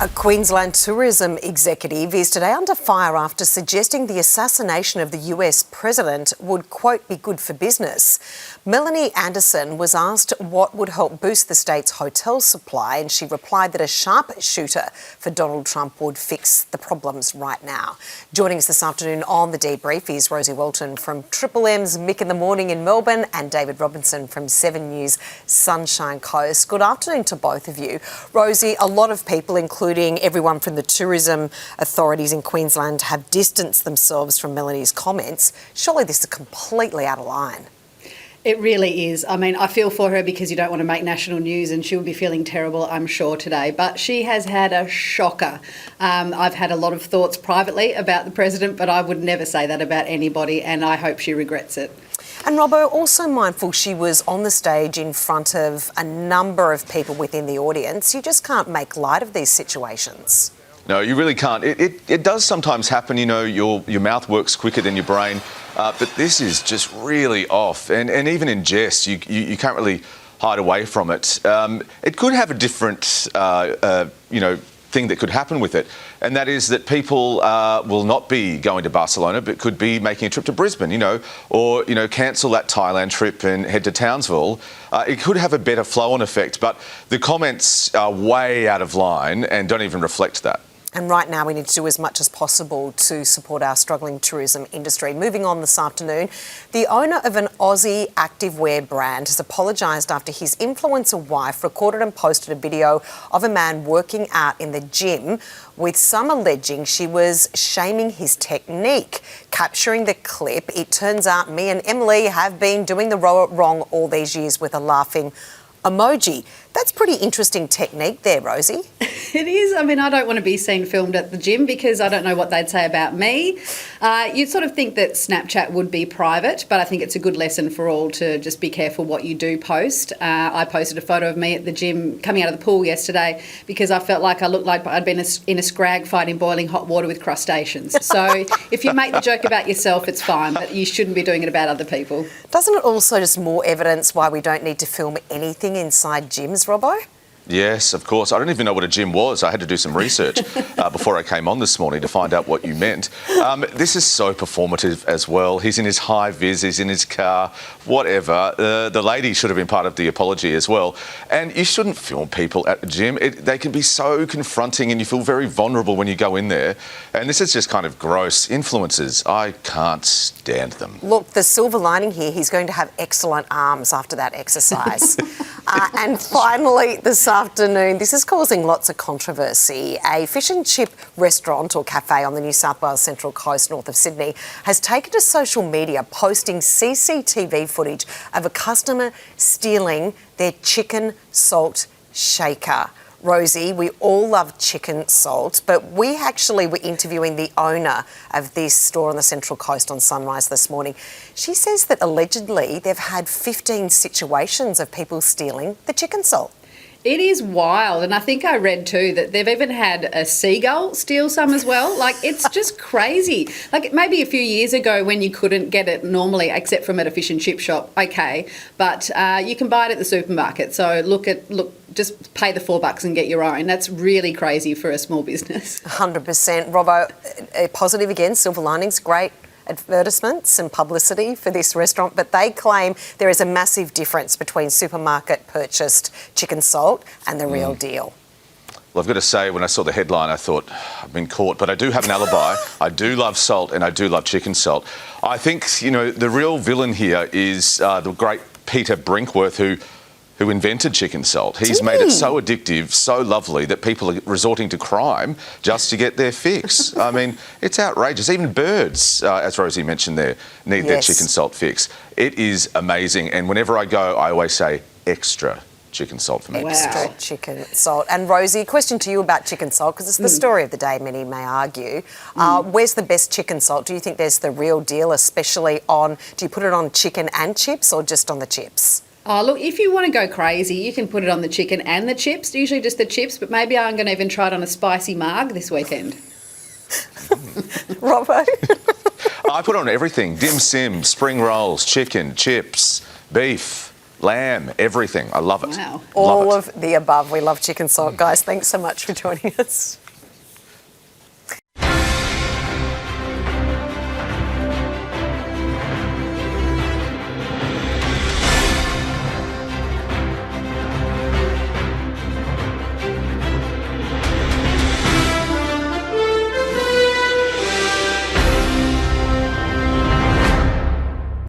A Queensland tourism executive is today under fire after suggesting the assassination of the US president would, quote, be good for business. Melanie Anderson was asked what would help boost the state's hotel supply, and she replied that a sharpshooter for Donald Trump would fix the problems right now. Joining us this afternoon on The Debrief is Rosie Walton from Triple M's Mick in the Morning in Melbourne and David Robinson from 7 News Sunshine Coast. Good afternoon to both of you. Rosie, a lot of people, including everyone from the tourism authorities in Queensland, have distanced themselves from Melanie's comments. Surely this is completely out of line. It really is. I mean, I feel for her because you don't want to make national news, and she'll be feeling terrible, I'm sure, today. But she has had a shocker. I've had a lot of thoughts privately about the president, but I would never say that about anybody, and I hope she regrets it. And Robbo, also mindful she was on the stage in front of a number of people within the audience. You just can't make light of these situations. No, you really can't. It does sometimes happen, you know, your mouth works quicker than your brain, but this is just really off. And even in jest, you can't really hide away from it. It could have a different, thing that could happen with it, and that is that people will not be going to Barcelona, but could be making a trip to Brisbane, or cancel that Thailand trip and head to Townsville. It could have a better flow-on effect, but the comments are way out of line and don't even reflect that. And right now we need to do as much as possible to support our struggling tourism industry. Moving on this afternoon, the owner of an Aussie activewear brand has apologised after his influencer wife recorded and posted a video of a man working out in the gym, with some alleging she was shaming his technique. Capturing the clip, it turns out me and Emily have been doing the wrong all these years with a laughing emoji. That's pretty interesting technique there, Rosie. It is. I mean, I don't want to be seen filmed at the gym because I don't know what they'd say about me. You'd sort of think that Snapchat would be private, but I think it's a good lesson for all to just be careful what you do post. I posted a photo of me at the gym coming out of the pool yesterday because I felt like I looked like I'd been in a scrag fight in boiling hot water with crustaceans. So if you make the joke about yourself, it's fine, but you shouldn't be doing it about other people. Doesn't it also just more evidence why we don't need to film anything inside gyms, Robbo? Yes, of course. I don't even know what a gym was. I had to do some research before I came on this morning to find out what you meant. This is so performative as well. He's in his high vis, he's in his car, whatever. The lady should have been part of the apology as well. And you shouldn't film people at the gym. They can be so confronting and you feel very vulnerable when you go in there. And this is just kind of gross. Influencers, I can't stand them. Look, the silver lining here, he's going to have excellent arms after that exercise. And finally, this afternoon, this is causing lots of controversy. A fish and chip restaurant or cafe on the New South Wales Central Coast north of Sydney has taken to social media posting CCTV footage of a customer stealing their chicken salt shaker. Rosie, we all love chicken salt, but we actually were interviewing the owner of this store on the Central Coast on Sunrise this morning. She says that allegedly they've had 15 situations of people stealing the chicken salt. It is wild, and I think I read too that they've even had a seagull steal some as well. Like, it's just crazy. Like, maybe a few years ago when you couldn't get it normally, except from at a fish and chip shop, okay, but you can buy it at the supermarket. So just pay the $4 and get your own. That's really crazy for a small business. 100%. Robbo, positive again, silver linings, great advertisements and publicity for this restaurant, but they claim there is a massive difference between supermarket purchased chicken salt and the real deal. Well, I've got to say, when I saw the headline, I thought, I've been caught, but I do have an alibi. I do love salt and I do love chicken salt. I think, the real villain here is the great Peter Brinkworth, who invented chicken salt. He's made it so addictive, so lovely, that people are resorting to crime just to get their fix. I mean, it's outrageous. Even birds, as Rosie mentioned there, need their chicken salt fix. It is amazing. And whenever I go, I always say, extra chicken salt for me. Extra chicken salt. And Rosie, a question to you about chicken salt, because it's the story of the day, many may argue. Where's the best chicken salt? Do you think there's the real deal, especially do you put it on chicken and chips or just on the chips? Oh, look, if you want to go crazy, you can put it on the chicken and the chips, usually just the chips, but maybe I'm going to even try it on a spicy marg this weekend. Robbo? I put on everything. Dim sim, spring rolls, chicken, chips, beef. lamb, everything. I love it. Wow. All of the above. We love chicken salt, guys. Thanks so much for joining us.